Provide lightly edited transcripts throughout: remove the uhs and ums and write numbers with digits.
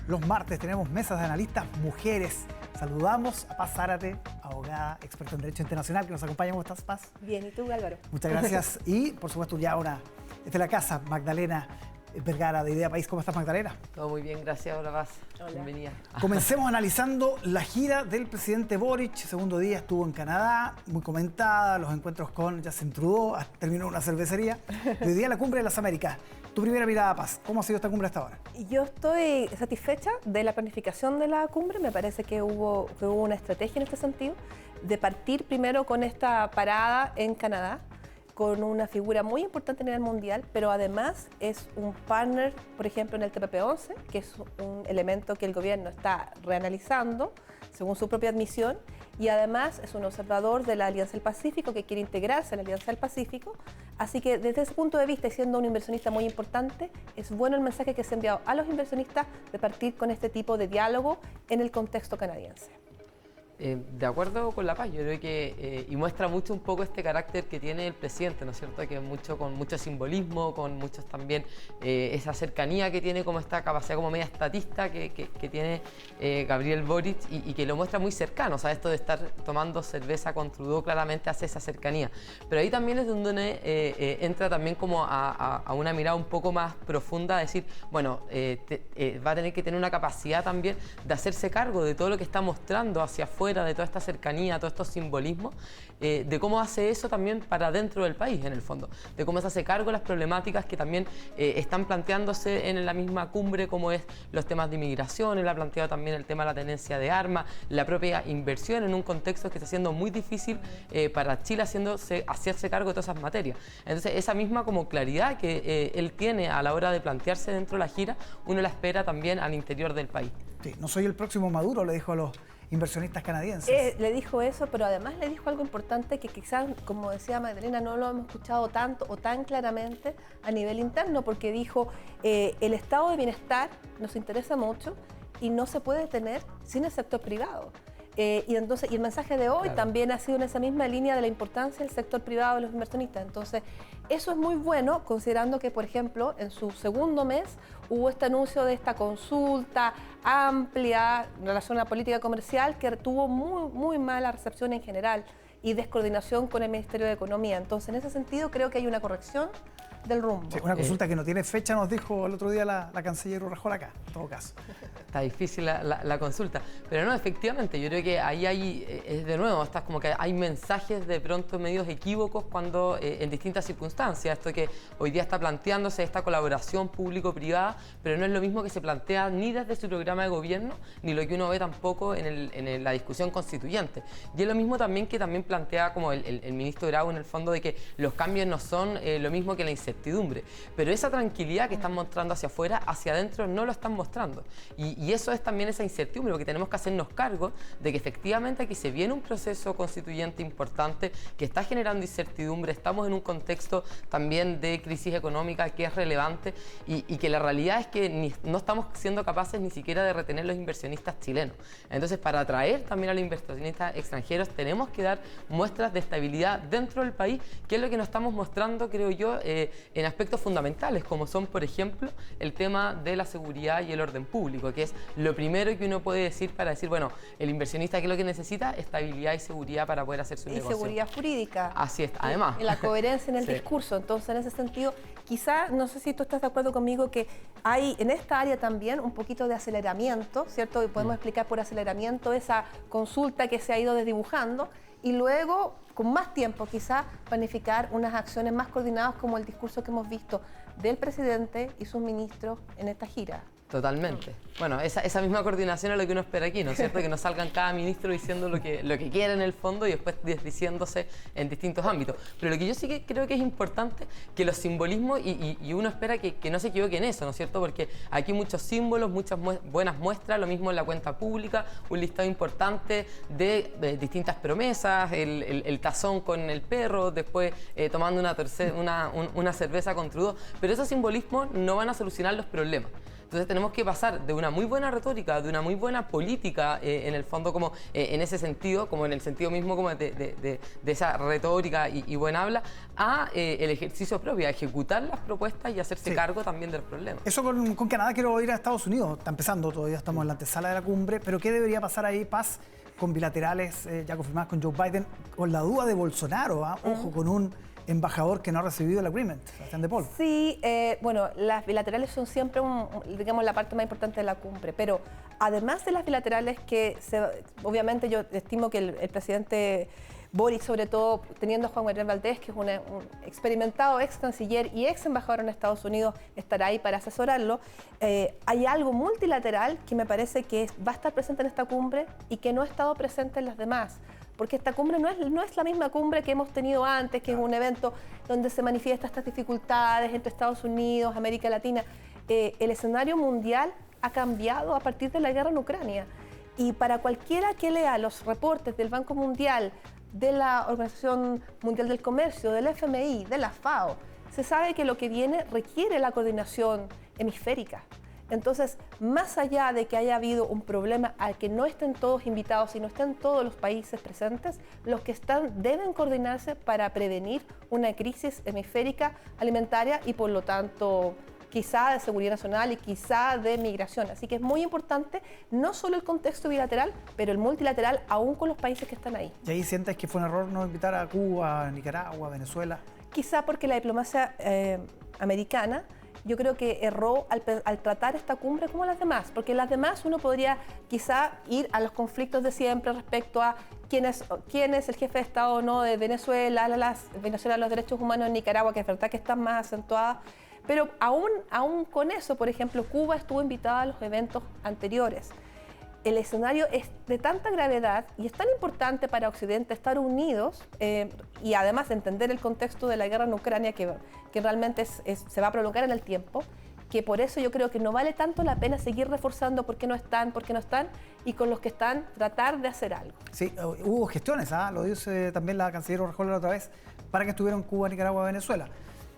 Los martes tenemos mesas de analistas mujeres. Saludamos a Paz Zárate, abogada, experta en Derecho Internacional, que nos acompaña. ¿Cómo estás, Paz? Bien, ¿y tú, Álvaro? Muchas gracias. Y, por supuesto, ya ahora desde la casa, Magdalena Vergara, de Idea País. ¿Cómo estás, Magdalena? Todo muy bien, gracias. Hola, Paz. Hola. Bienvenida. Comencemos analizando la gira del presidente Boric. Segundo día estuvo en Canadá, muy comentada, los encuentros con Justin Trudeau, terminó en una cervecería. Y hoy día la cumbre de las Américas. Tu primera mirada, Paz, ¿cómo ha sido esta cumbre hasta ahora? Yo estoy satisfecha de la planificación de la cumbre. Me parece que hubo una estrategia en este sentido, de partir primero con esta parada en Canadá, con una figura muy importante a nivel mundial, pero además es un partner, por ejemplo, en el TPP-11, que es un elemento que el gobierno está reanalizando, según su propia admisión, y además es un observador de la Alianza del Pacífico, que quiere integrarse en la Alianza del Pacífico. Así que desde ese punto de vista, y siendo un inversionista muy importante, es bueno el mensaje que se ha enviado a los inversionistas de partir con este tipo de diálogo en el contexto canadiense. De acuerdo con la Paz, yo creo que y muestra mucho un poco este carácter que tiene el presidente, ¿no es cierto? Que con mucho simbolismo, con muchos también esa cercanía que tiene, como esta capacidad como media estatista que tiene Gabriel Boric y que lo muestra muy cercano, o sea, esto de estar tomando cerveza con Trudeau claramente hace esa cercanía. Pero ahí también es donde entra también como a una mirada un poco más profunda, a decir, bueno, va a tener que tener una capacidad también de hacerse cargo de todo lo que está mostrando hacia afuera, de toda esta cercanía, todos estos simbolismos, de cómo hace eso también para dentro del país, en el fondo, de cómo se hace cargo de las problemáticas que también están planteándose en la misma cumbre, como es los temas de inmigración. Él ha planteado también el tema de la tenencia de armas, la propia inversión en un contexto que está siendo muy difícil para Chile hacerse cargo de todas esas materias. Entonces, esa misma como claridad que él tiene a la hora de plantearse dentro de la gira, uno la espera también al interior del país. Sí, no soy el próximo Maduro, le dijo a los inversionistas canadienses. Le dijo eso, pero además le dijo algo importante que quizás, como decía Magdalena, no lo hemos escuchado tanto o tan claramente a nivel interno, porque dijo, el estado de bienestar nos interesa mucho y no se puede tener sin el sector privado. Y el mensaje de hoy también ha sido en esa misma línea de la importancia del sector privado de los inversionistas. Entonces, eso es muy bueno, considerando que, por ejemplo, en su segundo mes hubo este anuncio de esta consulta amplia en relación a la política comercial que tuvo muy mala recepción en general y descoordinación con el Ministerio de Economía. Entonces, en ese sentido, creo que hay una corrección del rumbo. Sí, una consulta que no tiene fecha, nos dijo el otro día la canciller Urrejola acá, en todo caso. Está difícil la consulta, pero no, efectivamente, yo creo que ahí hay, de nuevo, estás como que hay mensajes de pronto medios equívocos cuando en distintas circunstancias, esto que hoy día está planteándose, esta colaboración público-privada, pero no es lo mismo que se plantea ni desde su programa de gobierno, ni lo que uno ve tampoco en la discusión constituyente. Y es lo mismo también que también plantea como el ministro Grau en el fondo, de que los cambios no son lo mismo que la incertidumbre, pero esa tranquilidad que están mostrando hacia afuera, hacia adentro no lo están mostrando. Y eso es también esa incertidumbre, porque tenemos que hacernos cargo de que efectivamente aquí se viene un proceso constituyente importante que está generando incertidumbre, estamos en un contexto también de crisis económica que es relevante y que la realidad es que no estamos siendo capaces ni siquiera de retener los inversionistas chilenos. Entonces, para atraer también a los inversionistas extranjeros tenemos que dar muestras de estabilidad dentro del país, que es lo que nos estamos mostrando, creo yo, en aspectos fundamentales, como son, por ejemplo, el tema de la seguridad y el orden público, que es lo primero que uno puede decir para decir, bueno, el inversionista, ¿qué es lo que necesita? Estabilidad y seguridad para poder hacer su negocio. Y seguridad jurídica. Así es, además. Y la coherencia en el Sí. discurso. Entonces, en ese sentido, quizá, no sé si tú estás de acuerdo conmigo, que hay en esta área también un poquito de aceleramiento, ¿cierto? Y podemos explicar por aceleramiento esa consulta que se ha ido desdibujando y luego, con más tiempo quizá, planificar unas acciones más coordinadas como el discurso que hemos visto del presidente y sus ministros en esta gira. Totalmente. Bueno, esa misma coordinación es lo que uno espera aquí, ¿no es cierto? Que no salgan cada ministro diciendo lo que quiere en el fondo y después desdiciéndose en distintos ámbitos. Pero lo que yo sí que creo que es importante, que los simbolismos, y uno espera que no se equivoque en eso, ¿no es cierto? Porque aquí muchos símbolos, muchas buenas muestras, lo mismo en la cuenta pública, un listado importante de distintas promesas, el tazón con el perro, después tomando una cerveza con Trudeau. Pero esos simbolismos no van a solucionar los problemas. Entonces tenemos que pasar de una muy buena retórica, de una muy buena política, en el fondo como en ese sentido, como en el sentido mismo como de esa retórica y buen habla, a el ejercicio propio, a ejecutar las propuestas y hacerse cargo también de los problemas. Eso con Canadá. Quiero ir a Estados Unidos. Está empezando, todavía estamos en la antesala de la cumbre, pero ¿qué debería pasar ahí, Paz, con bilaterales ya confirmadas con Joe Biden, con la duda de Bolsonaro, ojo, con un embajador que no ha recibido el agreement, Sebastián de Paul? Sí, bueno, las bilaterales son siempre, digamos, la parte más importante de la cumbre, pero además de las bilaterales, obviamente yo estimo que el presidente Boric, sobre todo teniendo a Juan Gabriel Valdés, que es un experimentado ex canciller y ex embajador en Estados Unidos, estará ahí para asesorarlo. Hay algo multilateral que me parece que va a estar presente en esta cumbre y que no ha estado presente en las demás. Porque esta cumbre no es la misma cumbre que hemos tenido antes, que es un evento donde se manifiestan estas dificultades entre Estados Unidos, América Latina. El escenario mundial ha cambiado a partir de la guerra en Ucrania. Y para cualquiera que lea los reportes del Banco Mundial, de la Organización Mundial del Comercio, del FMI, de la FAO, se sabe que lo que viene requiere la coordinación hemisférica. Entonces, más allá de que haya habido un problema al que no estén todos invitados y no estén todos los países presentes, los que están deben coordinarse para prevenir una crisis hemisférica alimentaria y, por lo tanto, quizá de seguridad nacional y quizá de migración. Así que es muy importante no solo el contexto bilateral, pero el multilateral, aún con los países que están ahí. ¿Y ahí sientes que fue un error no invitar a Cuba, Nicaragua, Venezuela? Quizá porque la diplomacia americana, yo creo que erró al tratar esta cumbre como las demás, porque las demás uno podría quizá ir a los conflictos de siempre respecto a quién es el jefe de Estado o no de Venezuela, los derechos humanos en Nicaragua, que es verdad que están más acentuadas. Pero aún con eso, por ejemplo, Cuba estuvo invitada a los eventos anteriores. El escenario es de tanta gravedad y es tan importante para Occidente estar unidos y además entender el contexto de la guerra en Ucrania que realmente se va a prolongar en el tiempo, que por eso yo creo que no vale tanto la pena seguir reforzando por qué no están, y con los que están tratar de hacer algo. Sí, hubo gestiones, lo dice también la canciller Urrejola la otra vez, para que estuvieran Cuba, Nicaragua, Venezuela.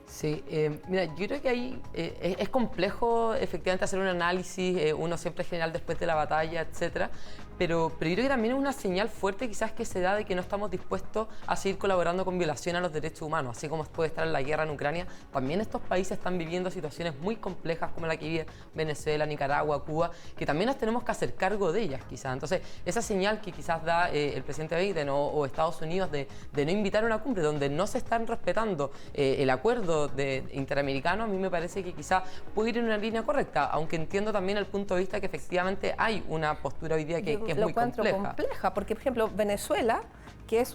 Sí, mira, yo creo que ahí es complejo efectivamente hacer un análisis, uno siempre es general después de la batalla, etcétera, pero yo creo que también es una señal fuerte quizás que se da de que no estamos dispuestos a seguir colaborando con violación a los derechos humanos, así como puede estar en la guerra en Ucrania, también estos países están viviendo situaciones muy complejas como la que vive Venezuela, Nicaragua, Cuba, que también nos tenemos que hacer cargo de ellas quizás. Entonces, esa señal que quizás da el presidente Biden o Estados Unidos de no invitar a una cumbre donde no se están respetando el acuerdo interamericano, a mí me parece que quizá puede ir en una línea correcta, aunque entiendo también el punto de vista que efectivamente hay una postura hoy día que es muy compleja. Porque, por ejemplo, Venezuela, que es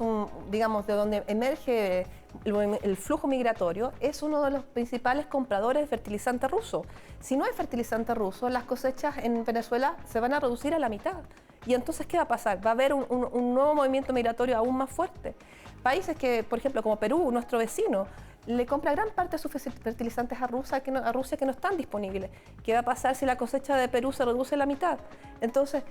digamos, de donde emerge el flujo migratorio, es uno de los principales compradores de fertilizante ruso. Si no hay fertilizante ruso, las cosechas en Venezuela se van a reducir a la mitad. Y entonces, ¿qué va a pasar? Va a haber un nuevo movimiento migratorio aún más fuerte. Países que, por ejemplo, como Perú, nuestro vecino, le compra gran parte de sus fertilizantes a Rusia que no están disponibles. ¿Qué va a pasar si la cosecha de Perú se reduce a la mitad? Entonces,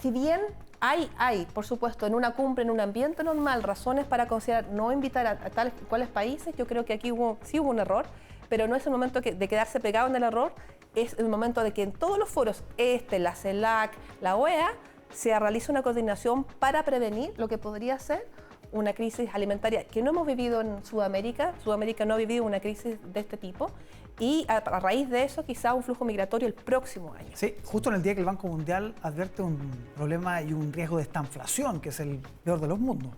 si bien hay, por supuesto, en una cumbre, en un ambiente normal, razones para considerar no invitar a tales cuales países, yo creo que aquí sí hubo un error, pero no es el momento de quedarse pegado en el error, es el momento de que en todos los foros, la CELAC, la OEA, se realice una coordinación para prevenir lo que podría ser una crisis alimentaria que no hemos vivido en Sudamérica. Sudamérica no ha vivido una crisis de este tipo y a raíz de eso quizá un flujo migratorio el próximo año. Sí, justo en el día que el Banco Mundial advierte un problema y un riesgo de estanflación, que es el peor de los mundos.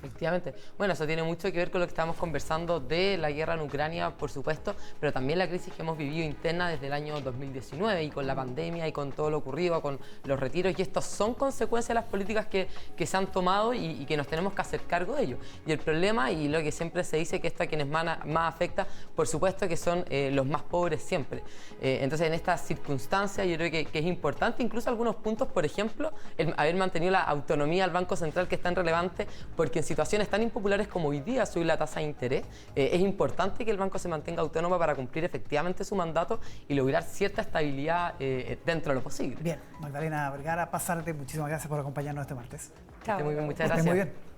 Efectivamente. Bueno, eso tiene mucho que ver con lo que estamos conversando de la guerra en Ucrania, por supuesto, pero también la crisis que hemos vivido interna desde el año 2019 y con la pandemia y con todo lo ocurrido, con los retiros, y estos son consecuencias de las políticas que se han tomado y que nos tenemos que hacer cargo de ello. Y el problema, y lo que siempre se dice, que esto a quienes más afecta, por supuesto que son los más pobres siempre. Entonces, en estas circunstancias yo creo que es importante, incluso algunos puntos, por ejemplo, el haber mantenido la autonomía al Banco Central, que es tan relevante, porque en situaciones tan impopulares como hoy día subir la tasa de interés, es importante que el banco se mantenga autónomo para cumplir efectivamente su mandato y lograr cierta estabilidad dentro de lo posible. Bien, Magdalena Vergara, Paz Zárate, muchísimas gracias por acompañarnos este martes. Chao. Muy bien, muchas gracias. Muy bien.